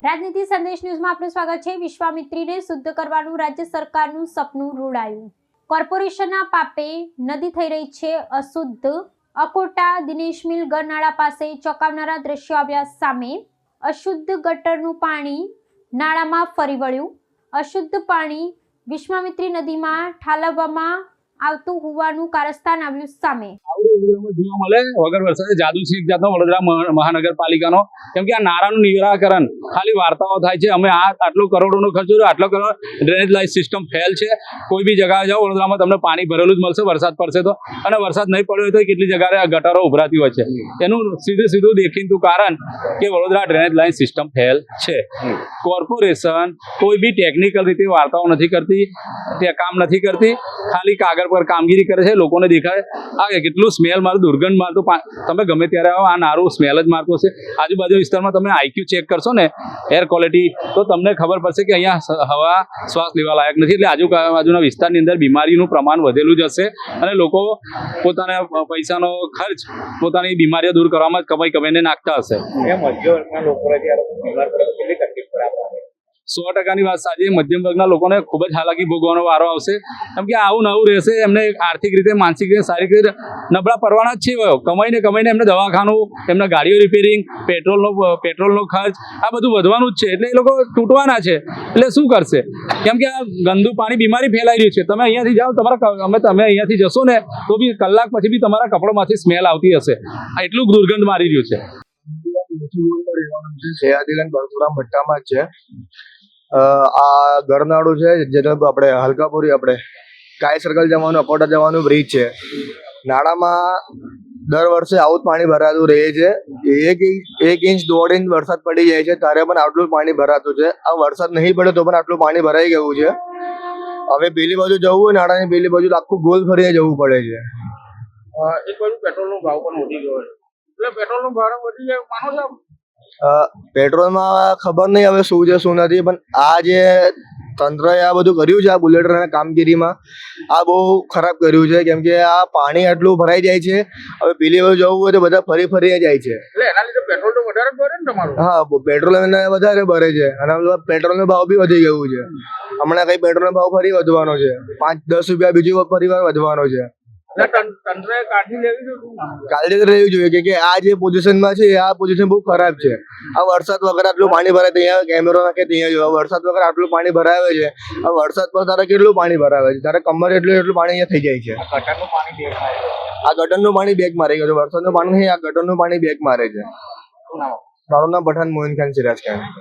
રાજનીતિ સંદેશ ન્યૂઝમાં આપનું સ્વાગત છે। વિશ્વામિત્રીને શુદ્ધ કરવાનું રાજ્ય સરકારનું સપનું રૂડાયું। કોર્પોરેશનના પાપે નદી થઈ રહી છે અશુદ્ધ। અકોટા દિનેશ મિલ ગરનાળા પાસે ચોંકાવનારા દ્રશ્યો આવ્યા સામે। અશુદ્ધ ગટરનું પાણી નાળામાં ફરી વળ્યું। અશુદ્ધ પાણી વિશ્વામિત્રી નદીમાં ઠાલવવામાં આવતું હોવાનું કારસ્તાન આવ્યું સામે। જોવા મળે વગર વરસાદે જાદુ છે એક જાતનો વડોદરા મહાનગરપાલિકાનો, કેમ કે આ નાળાનું નિરાકરણ ખાલી વાર્તાઓ થાય છે। અમે આટલો કરોડોનો ખર્ચો કર્યો, આટલો crore drainage line system fail છે। કોઈ બી જગ્યાએ જાઓ વડોદરામાં તમને પાણી ભરેલું જ મળશે વરસાદ પડશે તો, અને વરસાદ નહીં પડ્યો હોય તો કેટલી જગ્યાએ આ ગટરો ઉભરાતી હોય છે। એનું સીધું દેખીતું કારણ કે Vadodara drainage line system fail છે। કોર્પોરેશન કોઈ બી ટેકનિકલ રીતે વાર્તાઓ નથી કરતી, તે કામ નથી કરતી, ખાલી કાગળ પર કામગીરી કરે છે, લોકોને દેખાય। આ કેટલું સ્મેલ મારું, દુર્ગંધ મારતું, તમે ગમે ત્યારે આવો આ નારું સ્મેલ જ મારતું હશે। આજુબાજુ વિસ્તારમાં તમે આઈક્યુ ચેક કરશો ને એર ક્વોલિટી, તો તમને ખબર પડશે કે અહીંયા હવા શ્વાસ લેવા લાયક નથી। એટલે આજુબાજુના વિસ્તારની અંદર બીમારીનું પ્રમાણ વધેલું જ હશે, અને લોકો પોતાના પૈસાનો ખર્ચ પોતાની બીમારીઓ દૂર કરવામાં જ કમાઈને નાખતા હશે। 100%ની વાત સાચી। મધ્યમ વર્ગના લોકોને ખૂબ જ હાલાકી ભોગવાનો વારો આવશે, કેમ કે આવું નવું રહેશે। એમને આર્થિક રીતે, માનસિક રીતે, શારીરિક રીતે નબળા પડવાના જ છે। કમાઈને એમને દવાખાનું, એમના ગાડીઓ રિપેરિંગ, પેટ્રોલનો ખર્ચ આ બધું વધવાનું જ છે। એટલે એ લોકો તૂટવાના છે। એટલે શું કરશે? કેમ કે આ ગંદુ પાણી બીમારી ફેલાઈ રહ્યું છે। તમે અહીંયાથી જાઓ, તમે અહીંયાથી જશો ને તો બી કલાક પછી બી તમારા કપડામાંથી સ્મેલ આવતી હશે। આ એટલું દુર્ગંધ મારી રહ્યું છે। ભટ્ટામાં જ છે આ ગરનાળું છે, જેને આપણે હલકાપુરી આપણે કાય સર્કલ જવાનું, અકોટા જવાનું બ્રિજ છે। નાળામાં દર વર્ષે આવું જ પાણી ભરાતું રહે છે। 1 ઇંચ 1.5 ઇંચ વરસાદ પડી જાય છે ત્યારે પણ આટલું પાણી ભરાતું છે। આ વરસાદ નહીં પડે તો પણ આટલું પાણી ભરાઈ ગયું છે। હવે પેલી બાજુ જવું હોય, નાળાની પેલી બાજુ આખું ગોલ ફરીને જવું પડે છે। એક બાજુ પેટ્રોલનો ભાવ પણ વધી ગયો છે, એટલે પેટ્રોલનો ભાવ વધી જાય માનો છો? પેટ્રોલમાં ખબર નહીં હવે શું છે શું નથી, પણ આ જે તંત્રએ આ બધું કર્યું છે, આ બુલેટ ટ્રેનની કામગીરીમાં આ બહુ ખરાબ કર્યું છે। કેમ કે આ પાણી આટલું ભરાઈ જાય છે, હવે પેલી બાજુ જવું હોય તો બધા ફરીને જાય છે। એટલે એના લીધે પેટ્રોલ તો વધારે ભરે ને તમારું? હા, પેટ્રોલ વધારે ભરે છે, અને પેટ્રોલનો ભાવ બી વધી ગયું છે। હમણાં કઈ પેટ્રોલનો ભાવ ફરી વધવાનો છે, 5-10 રૂપિયા બીજી ફરી વાર વધવાનો છે। તંત્રએ કાળજી લેવી જોઈએ, કાળજી લેવી જોઈએ કે આ જે પોઝિશનમાં છે આ પોઝિશન બહુ ખરાબ છે। આ વરસાદ વગર આટલું પાણી ભરાય, ત્યાં કેમેરો નાખે ત્યાં જોવા, વરસાદ વગર આટલું પાણી ભરાવે છે। આ વરસાદ પર તારે કેટલું પાણી ભરાવે છે, તારે કમર એટલું પાણી અહીંયા થઈ જાય છે। આ ગટરનું પાણી બેગ મારી ગયું છે, વરસાદનું પાણી નહીં, આ ગટરનું પાણી બેગ મારે છે। મારું નામ પઠાણ મોહન ખાન સિરાજ ખાન।